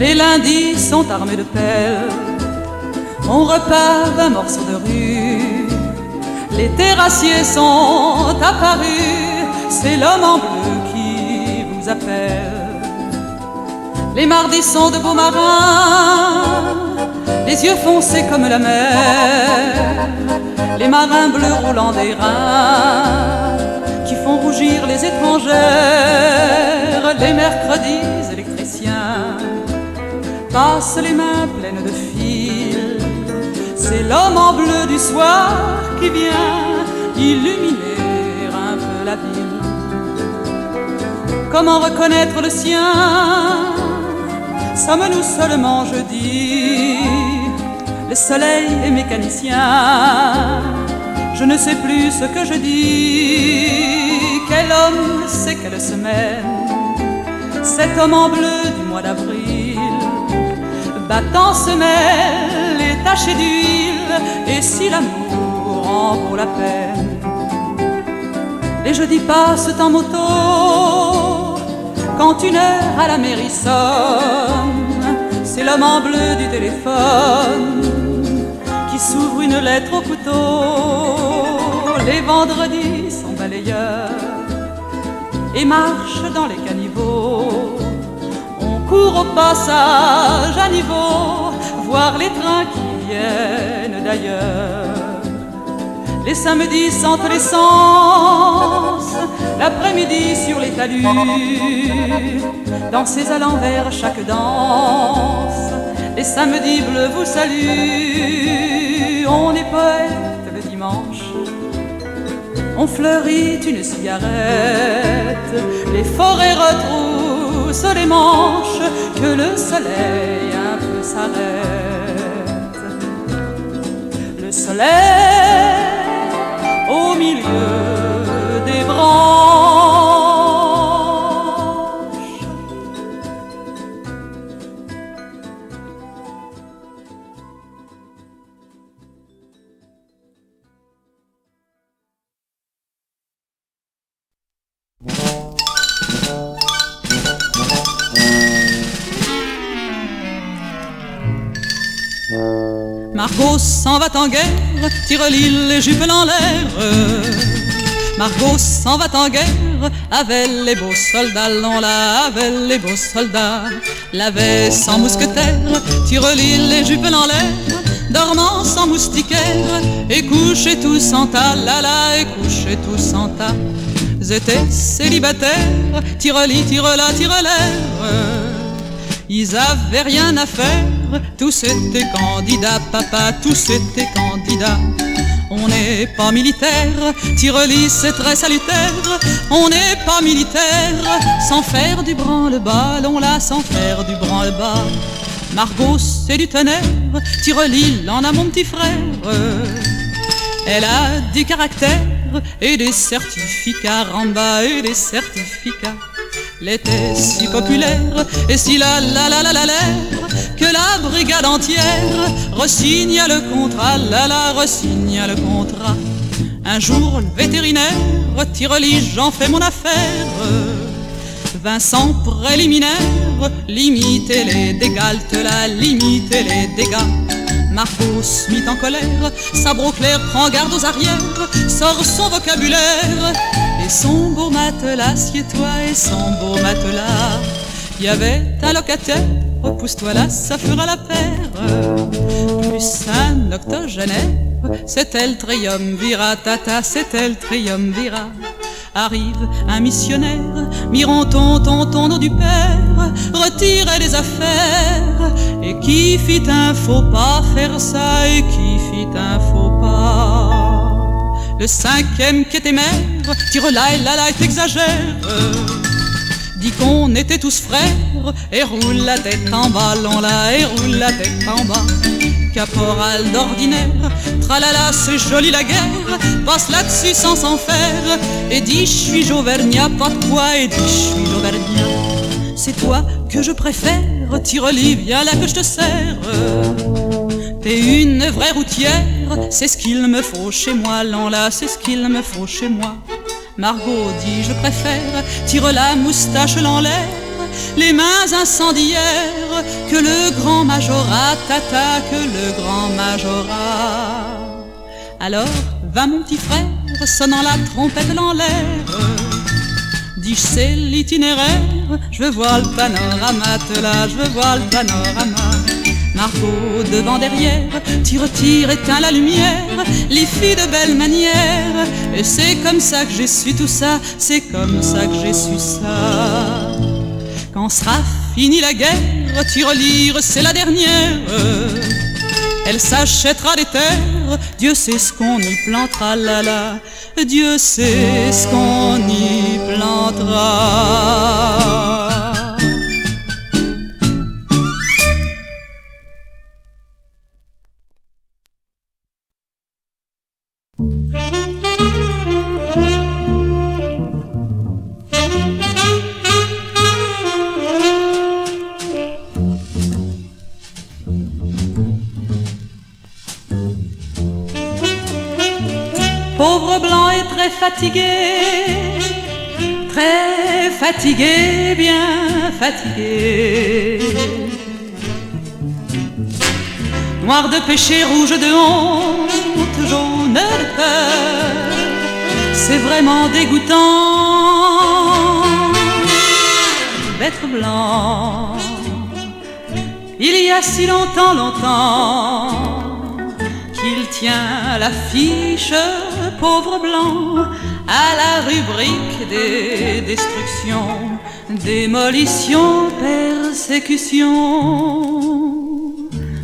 Les lundis sont armés de pelles, on repart un morceau de rue. Les terrassiers sont apparus, c'est l'homme en bleu qui vous appelle. Les mardis sont de beaux marins, les yeux foncés comme la mer. Les marins bleus roulant des reins qui font rougir les étrangères. Les mercredis électriciens passent les mains pleines de fils. C'est l'homme en bleu du soir qui vient illuminer un peu la ville. Comment reconnaître le sien? Sommes-nous seulement jeudi? Le soleil est mécanicien, je ne sais plus ce que je dis. Quel homme, c'est quelle semaine, cet homme en bleu du mois d'avril, battant semelle et taché d'huile, et si l'amour en vaut la peine. Les jeudis passent en moto, quand une heure à la mairie sonne, c'est l'homme en bleu du téléphone qui s'ouvre une lettre au couteau. Les vendredis sont balayeurs et marchent dans les caniveaux. On court au passage à niveau, voir les trains qui viennent d'ailleurs. Les samedis sentent l'essence, l'après-midi sur les talus. Dansez à l'envers chaque danse, les samedis bleus vous saluent. On est poète le dimanche, on fleurit une cigarette. Les forêts retroussent les manches, que le soleil un peu s'arrête. Le soleil au milieu des branches. Margot s'en va en guerre, tire l'île les jupes en l'air. Margot s'en va en guerre, avec les beaux soldats, l'on l'a avec les beaux soldats. L'avait sans mousquetaire, tire l'île les jupes en l'air, dormant sans moustiquaire, et couchés tous en tas, la la, et couchés tous en tas. Étaient célibataires, tire-li, tire-la, tire-l'air. Ils avaient rien à faire, tous étaient candidats, papa, tous étaient candidats. On n'est pas militaire, tire-lis c'est très salutaire. On n'est pas militaire, sans faire du branle-bas, l'on l'a sans faire du branle-bas. Margot c'est du tonnerre, tire-lis en a mon petit frère. Elle a du caractère et des certificats, ramba et des certificats. L'était si populaire et si la l'air que la brigade entière resigna le contrat, la resigna le contrat. Un jour le vétérinaire tire-lis, j'en fais mon affaire. Vincent préliminaire, limitez les dégâts, la limitez les dégâts. Margot se mit en colère, sabre au clair, prend garde aux arrières, sort son vocabulaire et son beau matelas, assieds-toi et son beau matelas. Il y avait un locataire, repousse-toi là, ça fera la paire. Plus un octogénaire, c'était le triumvirat, tata, c'était le triumvirat. Arrive un missionnaire, mironton, tonton, nom du père, retirait les affaires. Et qui fit un faux pas, faire ça, et qui fit un faux pas. Le cinquième qui était maire, tire là et là et t'exagère. Dit qu'on était tous frères, et roule la tête en bas, l'on la, et roule la tête en bas. Caporal d'ordinaire, tralala c'est joli la guerre, passe là-dessus sans s'en faire, et dit je suis auvergnat, pas de quoi, et dit je suis auvergnat. C'est toi que je préfère, tire-lis, viens là que je te sers. T'es une vraie routière, c'est ce qu'il me faut chez moi, l'on là, c'est ce qu'il me faut chez moi. Margot dit je préfère, tire la moustache en l'air, les mains incendiaires, que le grand majorat t'attaque, le grand majorat. Alors va mon petit frère, sonnant la trompette dans l'air, dis-je c'est l'itinéraire, je veux voir le panorama, là, je veux voir le panorama. Margot devant derrière, tire, éteins la lumière, les filles de belle manière. Et c'est comme ça que j'ai su tout ça, c'est comme ça que j'ai su ça. Quand sera finie la guerre, tirelire c'est la dernière. Elle s'achètera des terres, Dieu sait ce qu'on y plantera, là là. Dieu sait ce qu'on y plantera. Pauvre blanc et très fatigué, bien fatigué. Noir de péché, rouge de honte, jaune de peur, c'est vraiment dégoûtant d'être blanc. Il y a si longtemps qu'il tient l'affiche, pauvre blanc, à la rubrique des destructions, démolition, persécution,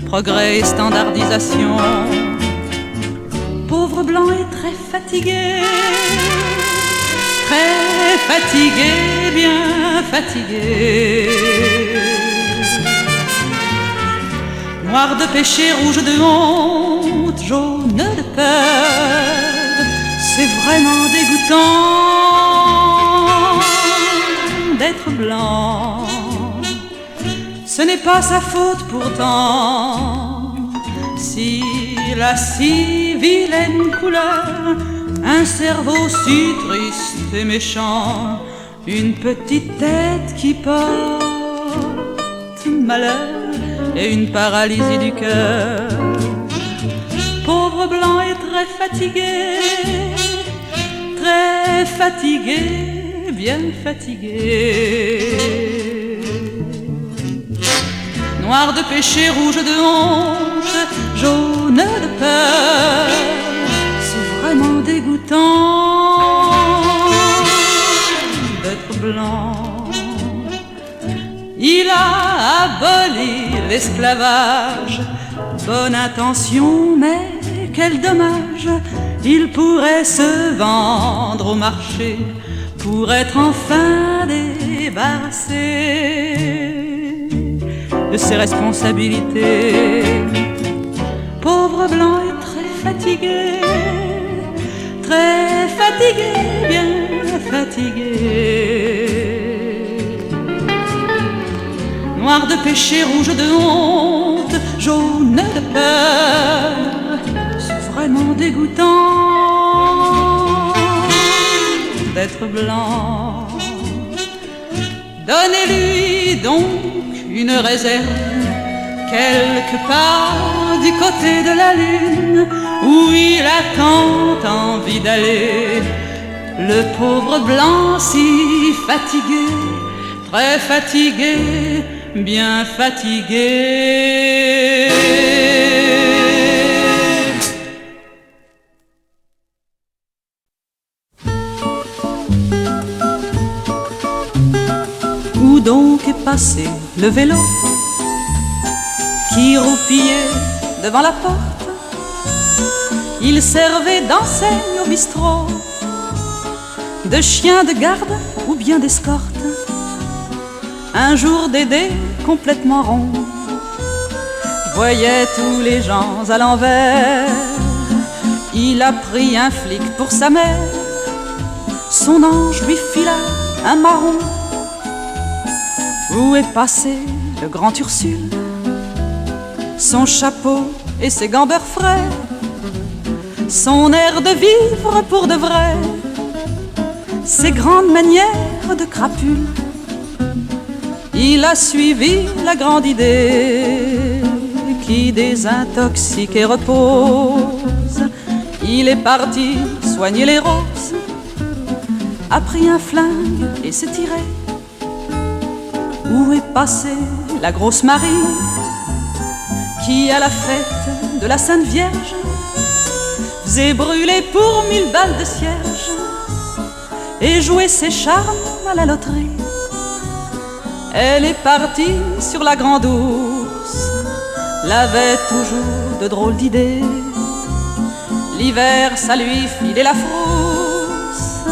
progrès et standardisation. Pauvre blanc est très fatigué, bien fatigué. Noir de péché, rouge de honte, jaune de peur, c'est vraiment dégoûtant d'être blanc. Ce n'est pas sa faute pourtant, s'il a si vilaine couleur, un cerveau si triste et méchant, une petite tête qui porte malheur et une paralysie du cœur. Pauvre blanc est très fatigué, bien fatigué. Noir de péché, rouge de honte, jaune de peur, c'est vraiment dégoûtant d'être blanc. Il a aboli l'esclavage, bonne intention, mais quel dommage. Il pourrait se vendre au marché pour être enfin débarrassé de ses responsabilités. Pauvre blanc est très fatigué, bien fatigué. Noir de péché, rouge de honte, jaune de peur, c'est vraiment dégoûtant d'être blanc. Donnez-lui donc une réserve, quelque part du côté de la lune, où il a tant envie d'aller, le pauvre blanc si fatigué, très fatigué, bien fatigué. Où donc est passé le vélo qui roupillait devant la porte? Il servait d'enseigne au bistrot, de chien de garde ou bien d'escorte. Un jour Dédé, complètement rond, voyait tous les gens à l'envers. Il a pris un flic pour sa mère, son ange lui fila un marron. Où est passé le grand Ursule, son chapeau et ses gants beurre frais, son air de vivre pour de vrai, ses grandes manières de crapule? Il a suivi la grande idée qui désintoxique et repose. Il est parti soigner les roses, a pris un flingue et s'est tiré. Où est passée la grosse Marie qui, à la fête de la Sainte Vierge, faisait brûler pour 1000 balles de cierge et jouer ses charmes à la loterie? Elle est partie sur la grande ours, l'avait toujours de drôles d'idées. L'hiver, ça lui filait la frousse,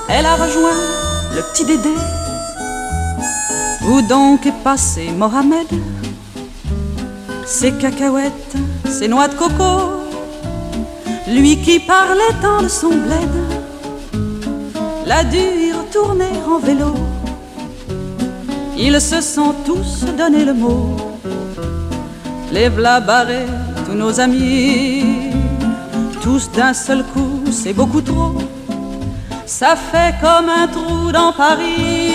elle a rejoint le petit Dédé. Où donc est passé Mohamed? Ses cacahuètes, ses noix de coco, lui qui parlait tant de son bled, l'a dû y retourner en vélo. Ils se sont tous donné le mot. Les v'là barrés, tous nos amis, tous d'un seul coup, c'est beaucoup trop. Ça fait comme un trou dans Paris.